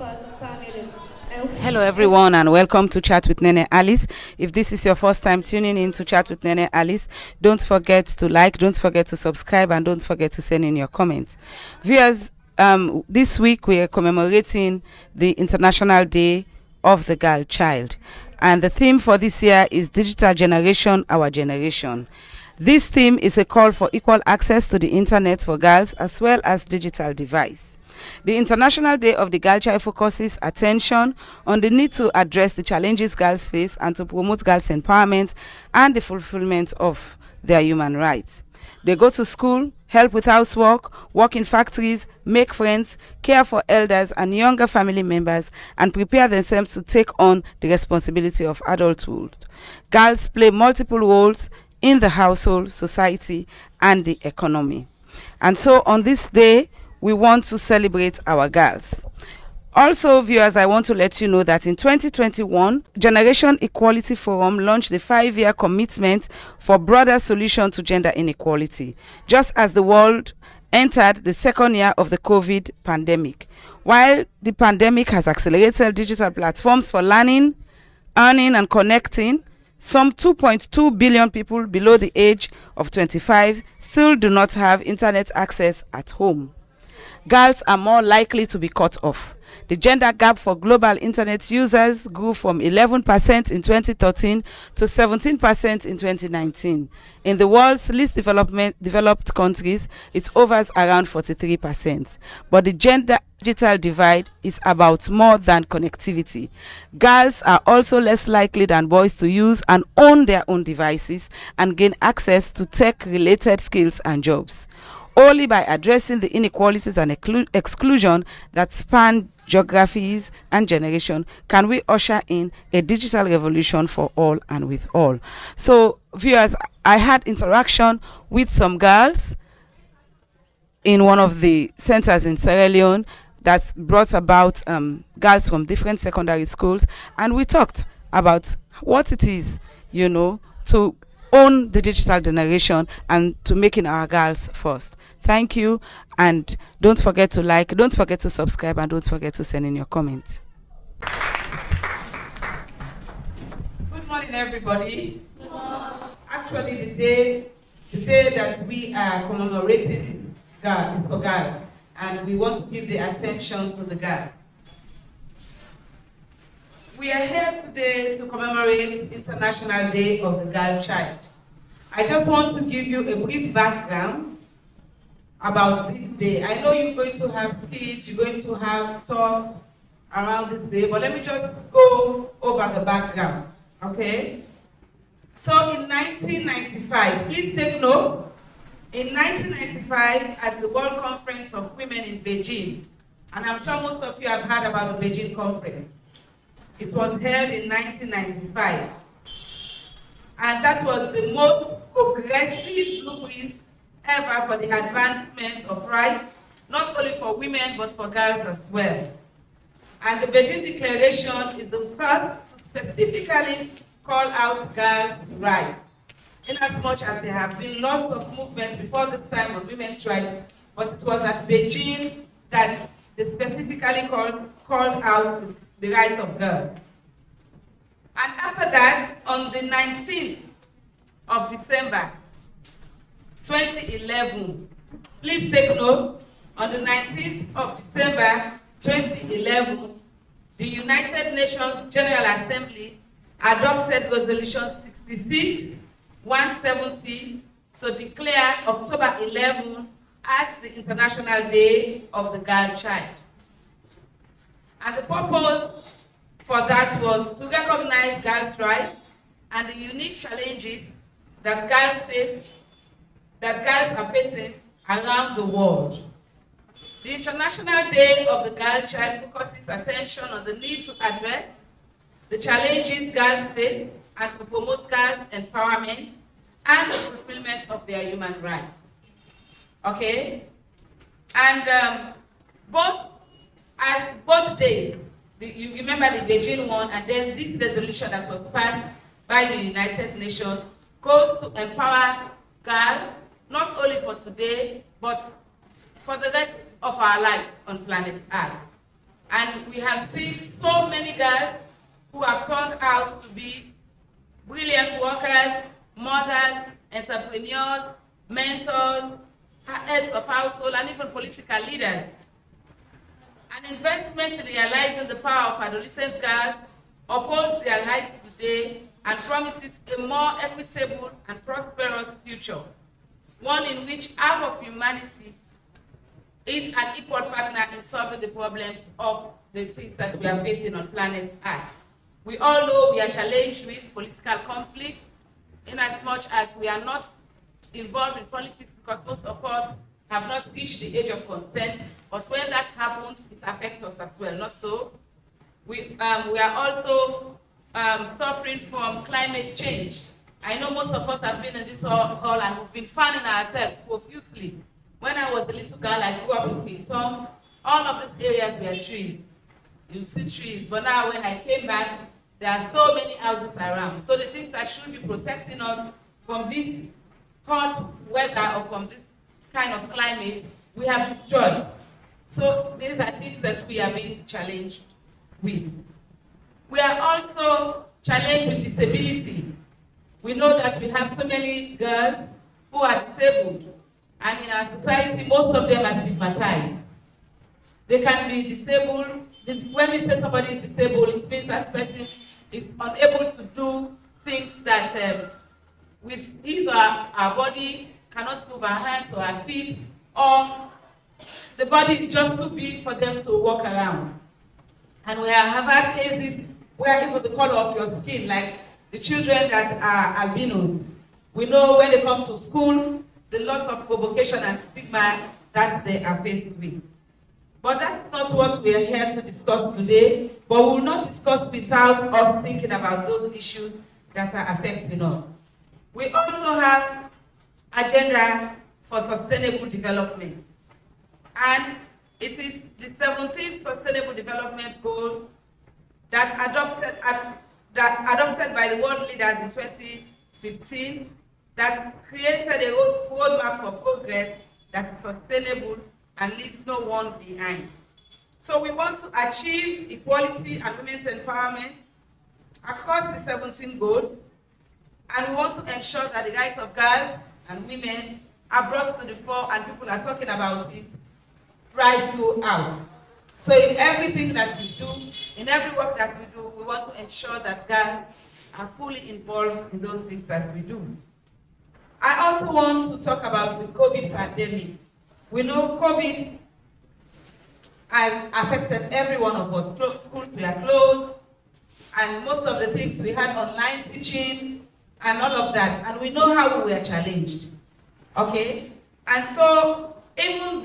part of families. Hello everyone and welcome to Chat with Nene Alice. If this is your first time tuning in to Chat with Nene Alice, don't forget to like, don't forget to subscribe, and don't forget to send in your comments. Viewers, this week we are commemorating the International Day of the Girl Child. And the theme for this year is Digital Generation, Our Generation. This theme is a call for equal access to the internet for girls as well as digital device. The International Day of the Girl Child focuses attention on the need to address the challenges girls face and to promote girls' empowerment and the fulfillment of their human rights. They go to school, help with housework, work in factories, make friends, care for elders and younger family members, and prepare themselves to take on the responsibility of adulthood. Girls play multiple roles in the household, society, and the economy. And so on this day, we want to celebrate our girls. Also, viewers, I want to let you know that in 2021, Generation Equality Forum launched the 5-year commitment for broader solution to gender inequality, just as the world entered the second year of the COVID pandemic. While the pandemic has accelerated digital platforms for learning, earning, and connecting, some 2.2 billion people below the age of 25 still do not have internet access at home. Girls are more likely to be cut off. The gender gap for global internet users grew from 11% in 2013 to 17% in 2019. In the world's least developed countries, it hovers around 43%. But the gender digital divide is about more than connectivity. Girls are also less likely than boys to use and own their own devices and gain access to tech-related skills and jobs. Only by addressing the inequalities and exclusion that span geographies and generation can we usher in a digital revolution for all and with all. So, viewers, I had interaction with some girls in one of the centers in Sierra Leone that brought about girls from different secondary schools, and we talked about what it is, to own the digital generation and to making our girls first. Thank you, and don't forget to like, don't forget to subscribe, and don't forget to send in your comments. Good morning, everybody. Good morning. Actually, the day that we are commemorating is for girls, and we want to give the attention to the girls. We are here today to commemorate International Day of the Girl Child. I just want to give you a brief background about this day. I know you're going to have speech, you're going to have talks around this day, but let me just go over the background, okay? So in 1995, please take note, in 1995 at the World Conference of Women in Beijing, and I'm sure most of you have heard about the Beijing Conference. It was held in 1995. And that was the most progressive blueprint ever for the advancement of rights, not only for women, but for girls as well. And the Beijing Declaration is the first to specifically call out girls' rights, in as much as there have been lots of movements before this time on women's rights, but it was at Beijing that they specifically called out the rights of girls. And after that, on the 19th of December 2011, please take note, on the 19th of December 2011, the United Nations General Assembly adopted Resolution 66-170 to declare October 11 as the International Day of the Girl Child. And the purpose for that was to recognize girls' rights and the unique challenges that girls are facing around the world. The International Day of the Girl Child focuses attention on the need to address the challenges girls face and to promote girls' empowerment and the fulfillment of their human rights. Okay? And both days, you remember the Beijing one, and then this resolution that was passed by the United Nations goes to empower girls, not only for today, but for the rest of our lives on planet Earth. And we have seen so many girls who have turned out to be brilliant workers, mothers, entrepreneurs, mentors, heads of household, and even political leaders. An investment in realizing the power of adolescent girls upholds their rights today and promises a more equitable and prosperous future, one in which half of humanity is an equal partner in solving the problems of the things that we are facing on planet Earth. We all know we are challenged with political conflict, in as much as we are not involved in politics because most of us have not reached the age of consent, but when that happens, it affects us as well, not so? We are also suffering from climate change. I know most of us have been in this hall and we've been fanning ourselves profusely. When I was a little girl, I grew up in Quinton. All of these areas were trees. You see trees, but now when I came back, there are so many houses around. So the things that should be protecting us from this hot weather or from this kind of climate, we have destroyed. So these are things that we are being challenged with. We are also challenged with disability. We know that we have so many girls who are disabled, and in our society, most of them are stigmatized. They can be disabled. When we say somebody is disabled, it means that person is unable to do things that with his or her body, cannot move our hands or our feet, or the body is just too big for them to walk around. And we have had cases where even the color of your skin, like the children that are albinos, we know when they come to school, the lots of provocation and stigma that they are faced with. But that is not what we are here to discuss today, but we will not discuss without us thinking about those issues that are affecting us. We also have agenda for sustainable development. And it is the 17th Sustainable Development Goal that adopted by the world leaders in 2015 that created a roadmap for progress that is sustainable and leaves no one behind. So we want to achieve equality and women's empowerment across the 17 goals, and we want to ensure that the rights of girls and women are brought to the fore and people are talking about it right throughout. So in everything that we do, in every work that we do, we want to ensure that girls are fully involved in those things that we do. I also want to talk about the COVID pandemic. We know COVID has affected every one of us. Schools were closed, and most of the things we had online teaching and all of that, and we know how we were challenged. Okay? And so even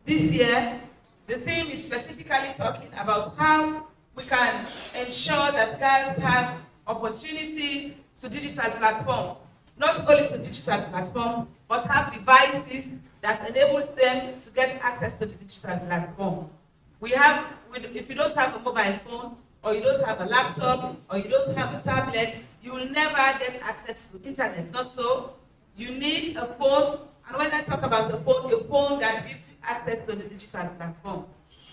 this year, the theme is specifically talking about how we can ensure that girls have opportunities to digital platforms. Not only to digital platforms, but have devices that enables them to get access to the digital platform. If you don't have a mobile phone, or you don't have a laptop, or you don't have a tablet, you will never get access to internet. Not so. You need a phone, and when I talk about a phone that gives you access to the digital platform.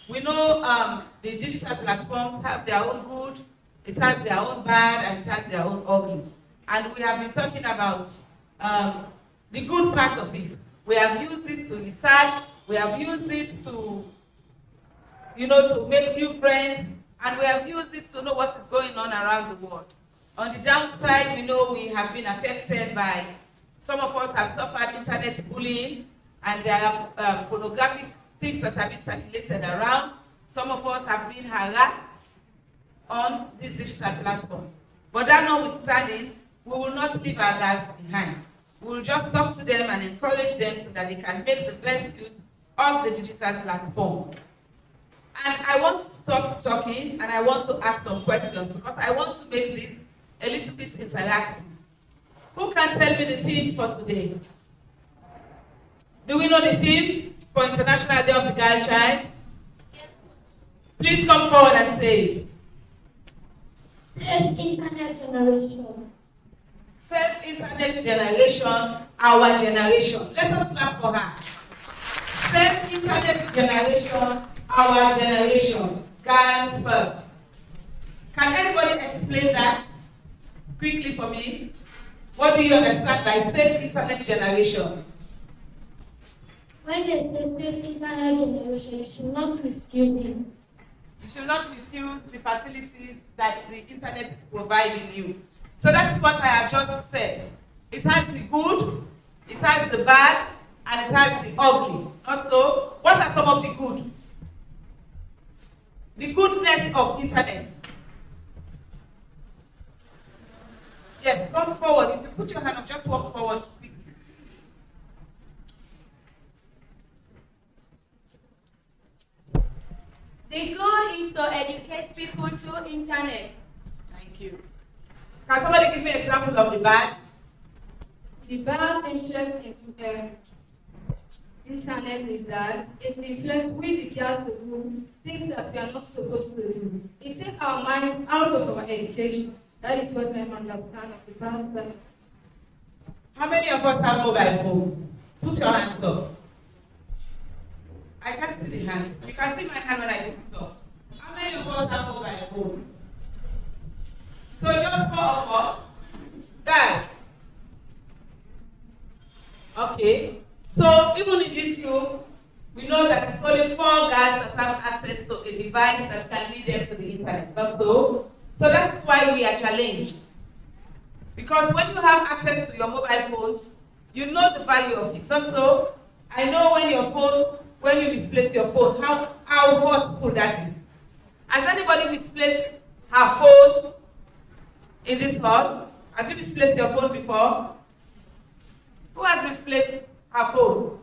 We know the digital platforms have their own good, it has their own bad, and it has their own ugly. And we have been talking about the good part of it. We have used it to research, we have used it to, to make new friends, and we have used it to know what is going on around the world. On the downside, we know we have been affected by, some of us have suffered internet bullying, and there are pornographic things that have been circulated around. Some of us have been harassed on these digital platforms. But that notwithstanding, we will not leave our girls behind. We will just talk to them and encourage them so that they can make the best use of the digital platform. And I want to stop talking and I want to ask some questions because I want to make this a little bit interactive. Who can tell me the theme for today? Do we know the theme for International Day of the Girl Child? Please come forward and say it. Safe Internet Generation. Safe Internet Generation, our generation. Let us clap for her. Safe Internet Generation, our generation. Girls first. Can anybody explain that quickly for me? What do you understand by safe internet generation? When they say safe internet generation, you should not misuse it. You should not misuse the facilities that the internet is providing you. So that is what I have just said. It has the good, it has the bad, and it has the ugly. Not so? What are some of the good? The goodness of internet. Yes, come forward. If you put your hand up, just walk forward quickly. The good is to educate people through internet. Thank you. Can somebody give me an example of the bad? The bad interest in internet is that it influences we the girls to do things that we are not supposed to do. It takes our minds out of our education. That is what I understand of the bad side. How many of us have mobile phones? Put your hands up. I can't see the hand. You can see my hand when I put it up. How many of us have mobile phones? So just 4 of us. Guys. Okay. So even in this room, we know that it's only 4 guys that have access to a device that can lead them to the internet. Not so. So that is why we are challenged. Because when you have access to your mobile phones, you know the value of it. So I know when you misplace your phone, how hurtful that is. Has anybody misplaced her phone in this hall? Have you misplaced your phone before? Who has misplaced her phone?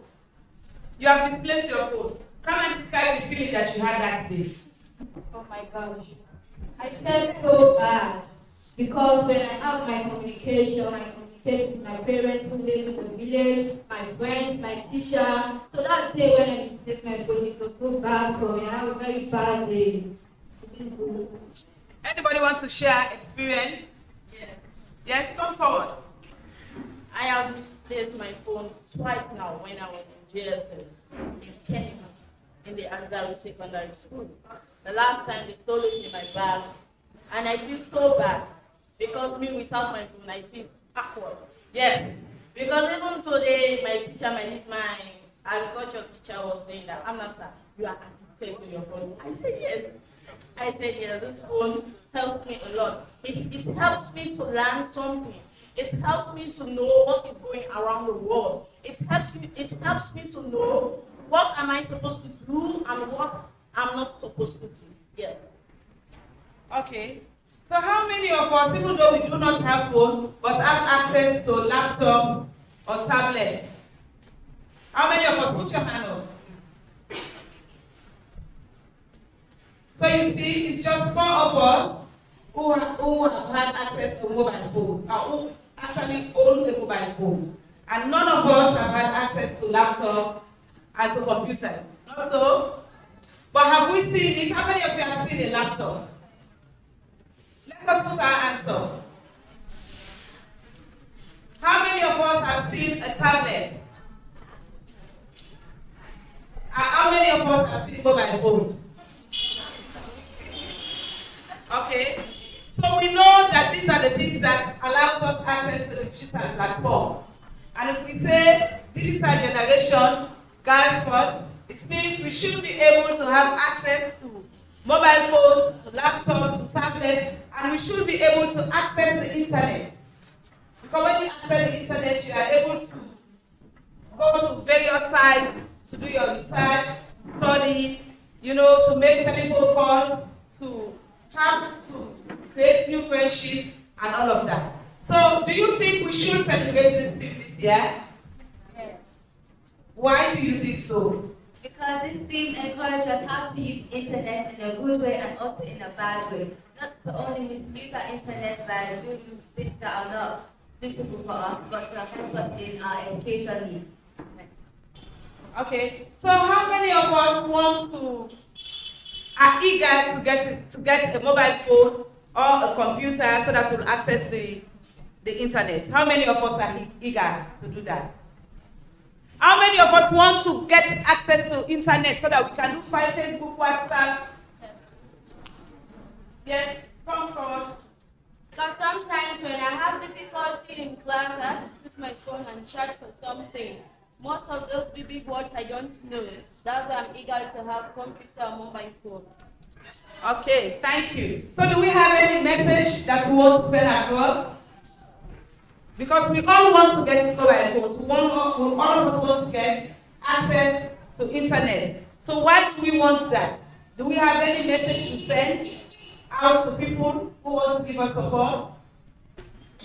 You have misplaced your phone. Come and describe the feeling that you had that day. Oh my gosh. I felt so bad because when I have my communication, I communicate with my parents who live in the village, my friends, my teacher. So that day when I misplaced my phone, it was so bad for me. I had a very bad day. Anybody want to share experience? Yes. Yes, come forward. I have misplaced my phone twice now when I was in JSS in Kenya in the Anzaru Secondary School. The last time they stole it in my bag, and I feel so bad because me without my phone I feel awkward. Yes, because even today my agriculture teacher was saying that Amnata, you are addicted to your phone. I said yes. This phone helps me a lot. It helps me to learn something. It helps me to know what is going around the world. It helps me to know what am I supposed to do and what I'm not supposed to do. Yes. Okay. So how many of us, even though we do not have phone, but have access to laptop or tablet? How many of us? Put your hand up. So you see, it's just 4 of us who have had access to mobile phones, or who actually own a mobile phone. And none of us have had access to laptop and to computers. Not so? But have we seen it? How many of you have seen a laptop? Let us put our hands up. How many of us have seen a tablet? And how many of us have seen mobile phones? Okay. So we know that these are the things that allow us access to the digital platform. And if we say digital generation, girls first, it means we should be able to have access to mobile phones, to laptops, to tablets, and we should be able to access the internet. Because when you access the internet, you are able to go to various sites to do your research, to study, to make telephone calls, to create new friendship, and all of that. So, do you think we should celebrate this thing this year? Yes. Why do you think so? Because this theme encourages us how to use internet in a good way and also in a bad way. Not to only misuse our internet by doing things that are not suitable for us, but to help us in our education needs. Okay, so how many of us are eager to get a mobile phone or a computer so that we'll access the internet? How many of us are eager to do that? How many of us want to get access to internet so that we can do Facebook, WhatsApp? Yes, come forward. Because sometimes when I have difficulty in class, I have to take my phone and search for something. Most of those big words I don't know. That's why I'm eager to have computer or mobile phone. Okay, thank you. So do we have any message that we want to send across? Because we all want to get mobile phones. We all of us want to get access to internet. So why do we want that? Do we have any message to send out to people who want to give us support?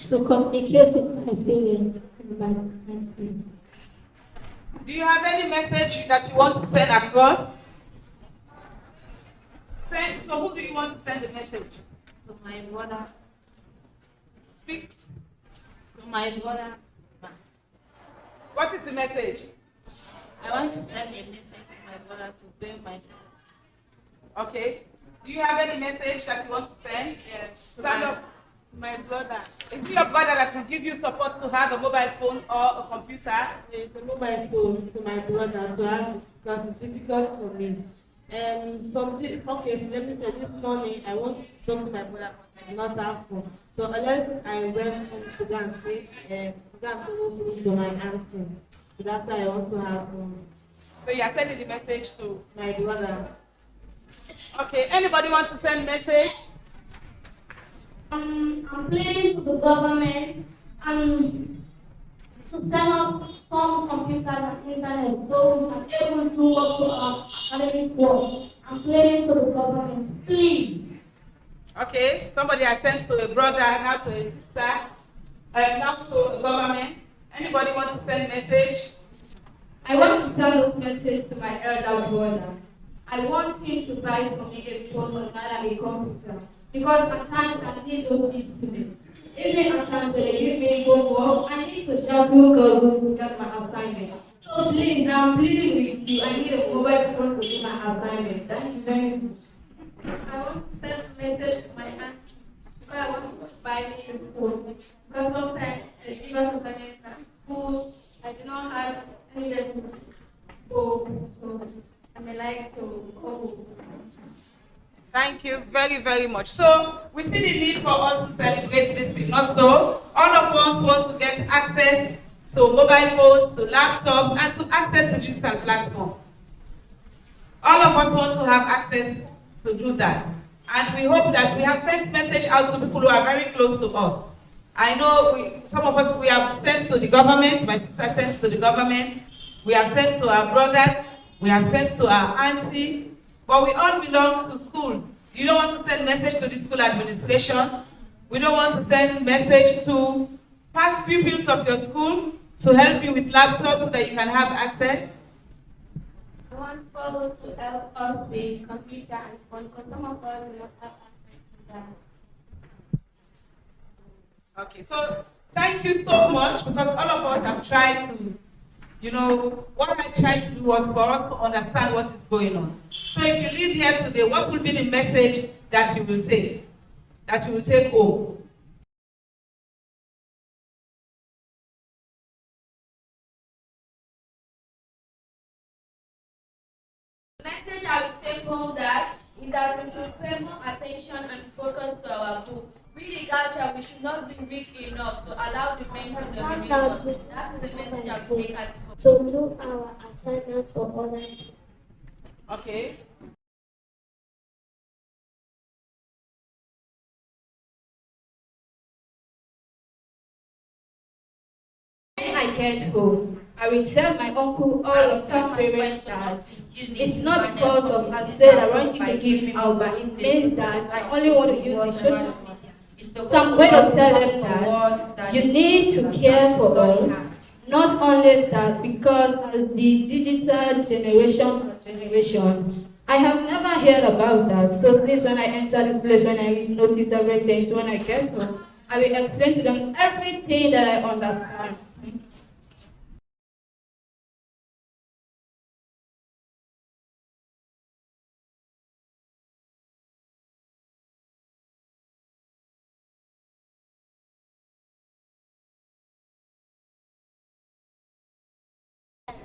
To communicate with my feelings and my friends. Do you have any message that you want to send across? So who do you want to send the message? To my brother. Speak. To my brother. What is the message? I want to send a message to my brother to pay my school. Okay. Do you have any message that you want to send? Yes. Stand up. To my brother. Is it your brother that will give you support to have a mobile phone or a computer? It's a mobile phone to my brother to have because it's difficult for me. Okay, let me say this morning I want to talk to my brother, but I do not have phone. So unless I went home to go and take to go and phone to my auntie. So that's why I want to have phone. So you are sending the message to My brother. Okay, anybody want to send message? I'm pleading to the government and to send us some computers and internet so we can able to work to our academic work. I'm pleading to the government, please. Okay, somebody has sent to a brother, now to a sister, now to a government. Anybody want to send message? I want to send this message to my elder brother. I want him to buy for me a phone or not a computer. Because at times I need those instruments. Even at times when they give me homework, I need to just Google to get my assignment. So please, I'm pleading with you. I need a mobile phone to do my assignment. Thank you very much. I want to send a message to my auntie because I want to buy me a phone. Because sometimes the give us assignments at school, I do not have anywhere to go, so I may like to go. Thank you very, very much. So we see the need for us to celebrate this thing. Not so. All of us want to get access to mobile phones, to laptops, and to access digital platform. All of us want to have access to do that. And we hope that we have sent message out to people who are very close to us. I know some of us, we have sent to the government, my sister sent to the government, we have sent to our brothers, we have sent to our auntie, but we all belong to schools. You don't want to send message to the school administration. We don't want to send message to past pupils of your school to help you with laptops so that you can have access. I want Follow to help us with computer and phone because some of us do not have access to that. Okay, so thank you so much because all of us have tried to, what I tried to do was for us to understand what is going on. So if you leave here today, what will be the message that you will take home? The message I will take home is that we should pay more attention and focus to our book. Really, that we should not be weak enough to allow the men to dominate us. That is the message I will take at home. To do our assignments or other. Okay. When I get home, I will tell my uncle all of my parents that it's not because of I said I want you to give me out, but it means that I only want to use the social media. So I'm going to tell them that you need to care for us. Not only that, because as the digital generation, I have never heard about that. So since when I enter this place, when I notice everything, so when I get home, I will explain to them everything that I understand.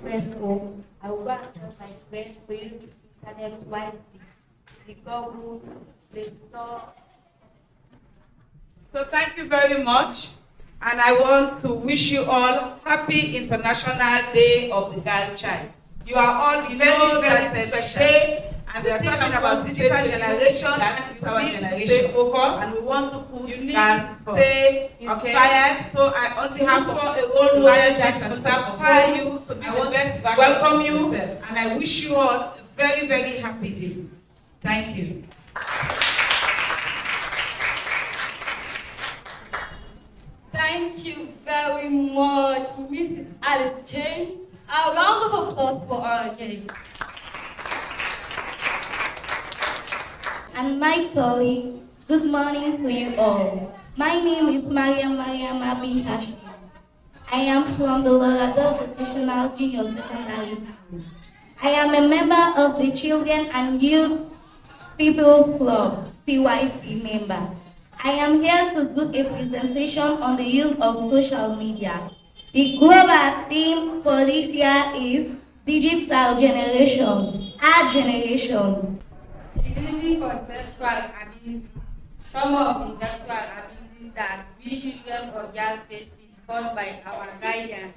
friends home. I will go and tell my friends to use the internet wisely. The Google, Play Store. So thank you very much. And I want to wish you all happy International Day of the Girl Child. You are all very, very special. And we are talking about digital generation, and it's our generation. Stay focused, and we want to put you need to stay inspired. Okay. So on behalf of a role model that can inspire you to be the best, welcome you, and I wish you all a very, very happy day. Thank you. Thank you very much, Mrs. Alice James. A round of applause for her again. And my colleagues, good morning to you all. My name is Mariam Abi Hashim. I am from the Lorado Vocational Junior Secondary School. I am a member of the Children and Youth People's Club, CYP member. I am here to do a presentation on the use of social media. The global theme for this year is Digital Generation, our generation. Security for sexual abuse. Some of the sexual abuses that we children or girls face is caused by our guardians.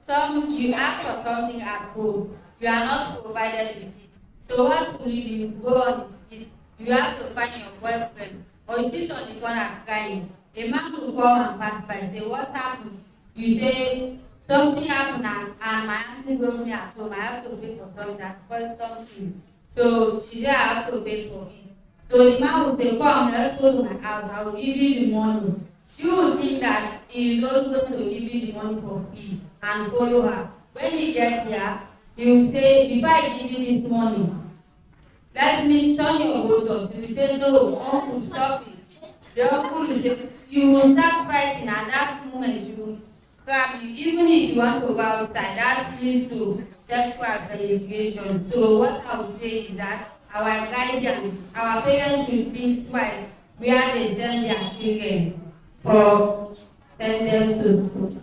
Some you ask for something at home, you are not provided with it. So what will you do? Go on the street. You have to find your boyfriend, or you sit on the corner crying. A man will come and pass by, say, what happened? You say, something happened and my auntie told me at home, I have to pay for something, I spoiled something. So she said, I have to pay for it. So the man will say, come, let's go to my house, I will give you the money. You will think that he is only going to give you the money for free and follow her. When he gets there, he will say, before I give you this money, let me turn your boat. You will say, no, uncle, stop it. The uncle will say, you will start fighting, and that moment you will grab you. Even if you want to go outside, that leads to sexual penetration. So what I would say is that our guardians, our parents should think twice where they send their children or send them to.